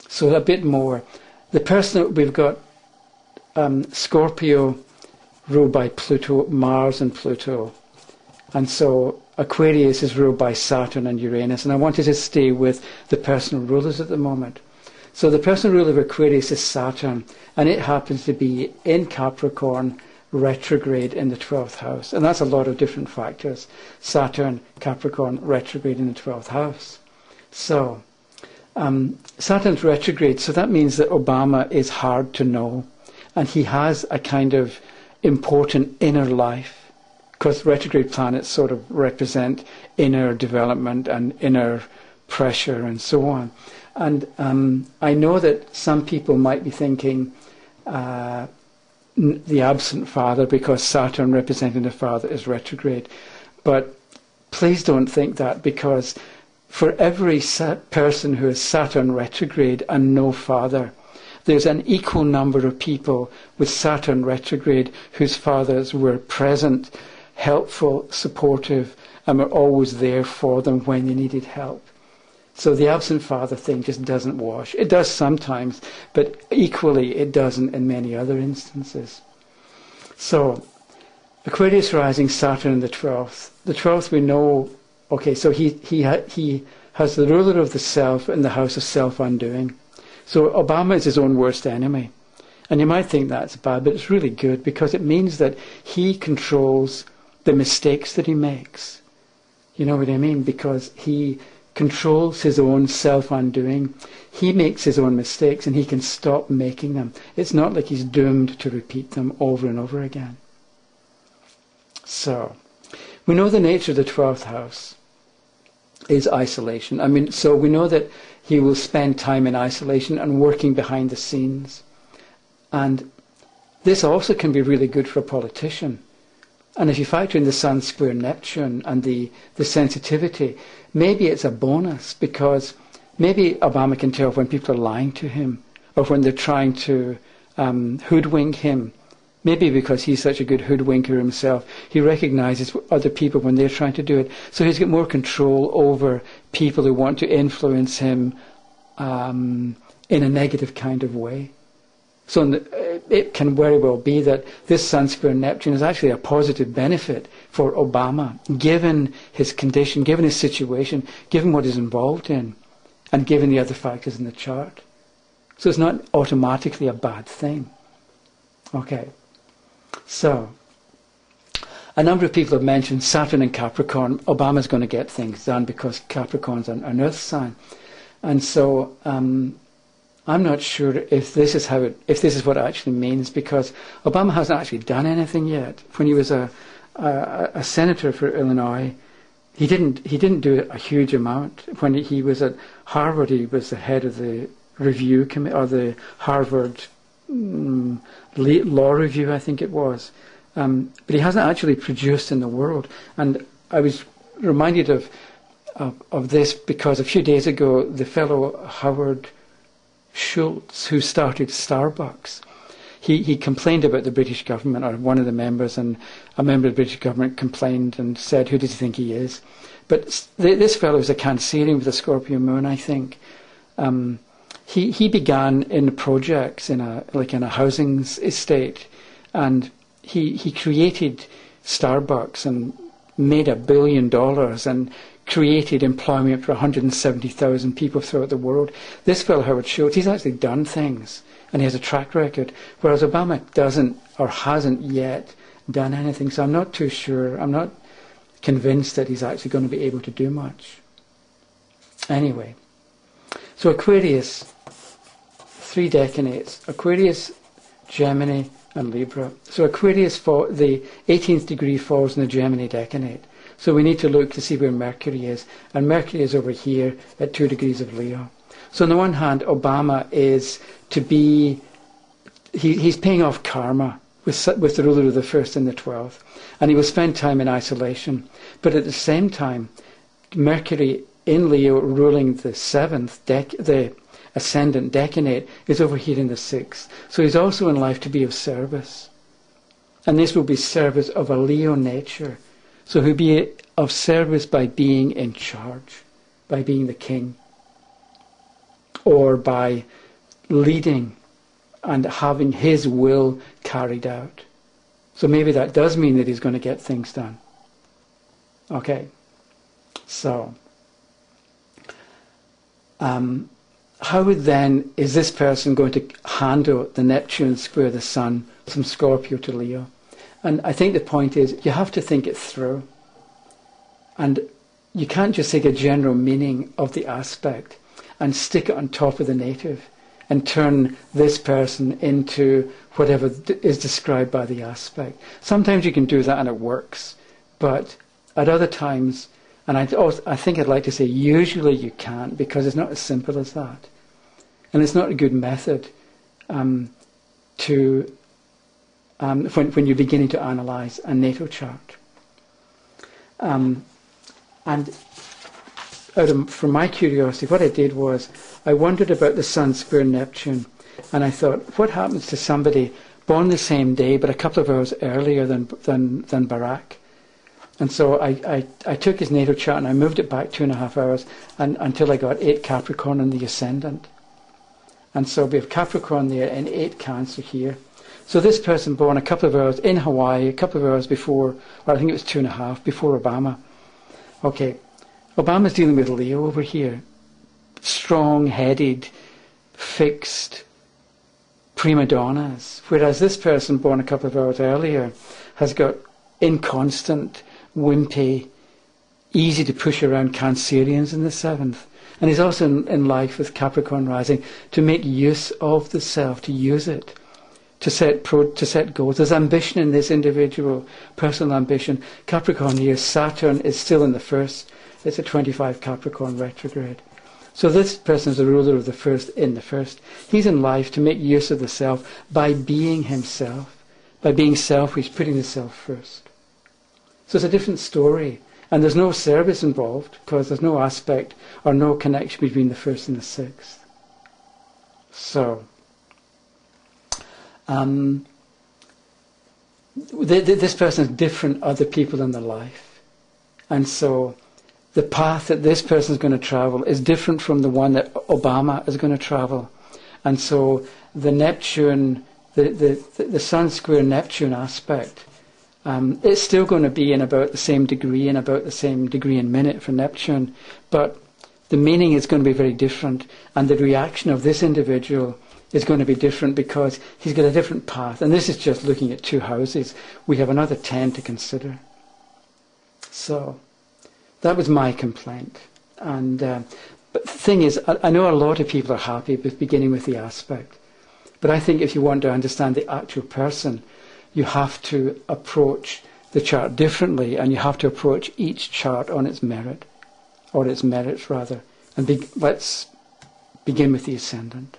So a bit more. The person that we've got, Scorpio, ruled by Pluto, Mars and Pluto. And so Aquarius is ruled by Saturn and Uranus. And I wanted to stay with the personal rulers at the moment. So the personal ruler of Aquarius is Saturn, and it happens to be in Capricorn, retrograde in the 12th house. And that's a lot of different factors. Saturn, Capricorn, retrograde in the 12th house. So Saturn's retrograde, so that means that Obama is hard to know. And he has a kind of important inner life, because retrograde planets sort of represent inner development and inner pressure and so on. And I know that some people might be thinking the absent father, because Saturn representing the father is retrograde. But please don't think that, because for every person who is Saturn retrograde and no father, there's an equal number of people with Saturn retrograde whose fathers were present, helpful, supportive, and were always there for them when they needed help. So the absent father thing just doesn't wash. It does sometimes, but equally it doesn't in many other instances. So Aquarius rising, Saturn in the 12th. The 12th we know, okay, so he has the ruler of the self in the house of self-undoing. So Obama is his own worst enemy. And you might think that's bad, but it's really good, because it means that he controls the mistakes that he makes. You know what I mean? Because he controls his own self-undoing. He makes his own mistakes and he can stop making them. It's not like he's doomed to repeat them over and over again. So, we know the nature of the 12th house is isolation. I mean, so we know that he will spend time in isolation and working behind the scenes. And this also can be really good for a politician. And if you factor in the Sun square Neptune and the sensitivity, maybe it's a bonus, because maybe Obama can tell when people are lying to him or when they're trying to hoodwink him. Maybe because he's such a good hoodwinker himself, he recognizes other people when they're trying to do it. So he's got more control over people who want to influence him in a negative kind of way. So it can very well be that this Sun square Neptune is actually a positive benefit for Obama, given his condition, given his situation, given what he's involved in, and given the other factors in the chart. So it's not automatically a bad thing. Okay. So, a number of people have mentioned Saturn and Capricorn. Obama's going to get things done because Capricorn's an earth sign. And so, I'm not sure if this is what it actually means, because Obama hasn't actually done anything yet. When he was a senator for Illinois, he didn't do a huge amount. When he was at Harvard, he was the head of the review committee, or the Harvard law review, I think it was. But he hasn't actually produced in the world. And I was reminded of this because a few days ago, the fellow Howard Schultz, who started Starbucks, he complained about the British government, or one of the members, and a member of the British government complained and said, who does he think he is? But this fellow is a Cancerian with a Scorpio moon, I think. He began in projects in a housing estate, and he created Starbucks and made $1 billion and created employment for 170,000 people throughout the world. This fellow, Howard Schultz, he's actually done things, and he has a track record, whereas Obama doesn't, or hasn't yet done anything. So I'm not too sure. I'm not convinced that he's actually going to be able to do much. Anyway, so Aquarius, 3 decanates: Aquarius, Gemini, and Libra. So Aquarius, the 18th degree falls in the Gemini decanate. So we need to look to see where Mercury is. And Mercury is over here at 2 degrees of Leo. So on the one hand, Obama is to be, he's paying off karma with the ruler of the 1st and the 12th. And he will spend time in isolation. But at the same time, Mercury in Leo ruling the 7th, the ascendant decanate, is over here in the 6th. So he's also in life to be of service. And this will be service of a Leo nature. So he'll be of service by being in charge, by being the king. or by leading and having his will carried out. So maybe that does mean that he's going to get things done. Okay, so how then is this person going to handle the Neptune square the Sun from Scorpio to Leo? And I think the point is you have to think it through. And you can't just take a general meaning of the aspect and stick it on top of the native and turn this person into whatever is described by the aspect. Sometimes you can do that and it works. But at other times, and I think I'd like to say usually you can't, because it's not as simple as that. And it's not a good method when you're beginning to analyse a natal chart. And from my curiosity, what I did was I wondered about the Sun square Neptune, and I thought, what happens to somebody born the same day but a couple of hours earlier than Barak? And so I took his natal chart and I moved it back 2.5 hours until I got 8 Capricorn in the ascendant. And so we have Capricorn there and 8 Cancer here. So this person born a couple of hours in Hawaii, a couple of hours before, or I think it was 2.5, before Obama. Okay, Obama's dealing with Leo over here. Strong-headed, fixed prima donnas. Whereas this person born a couple of hours earlier has got inconstant, wimpy, easy to push around Cancerians in the 7th. And he's also in life with Capricorn rising to make use of the self, to use it, to set goals. There's ambition in this individual, personal ambition. Capricorn here, Saturn is still in the 1st. It's a 25 Capricorn retrograde. So this person is the ruler of the 1st in the 1st. He's in life to make use of the self by being himself, by being selfish, putting the self first. So it's a different story. And there's no service involved because there's no aspect or no connection between the 1st and the 6th. So, this person is different other people in their life. And so the path that this person is going to travel is different from the one that Obama is going to travel. And so the Neptune, the Sun square Neptune aspect, it's still going to be in about the same degree and about the same degree in minute for Neptune, but the meaning is going to be very different, and the reaction of this individual is going to be different because he's got a different path. And this is just looking at 2 houses. We have another 10 to consider. So that was my complaint. And but the thing is, I know a lot of people are happy with beginning with the aspect, but I think if you want to understand the actual person, you have to approach the chart differently, and you have to approach each chart on its merit, or its merits rather. And let's begin with the ascendant.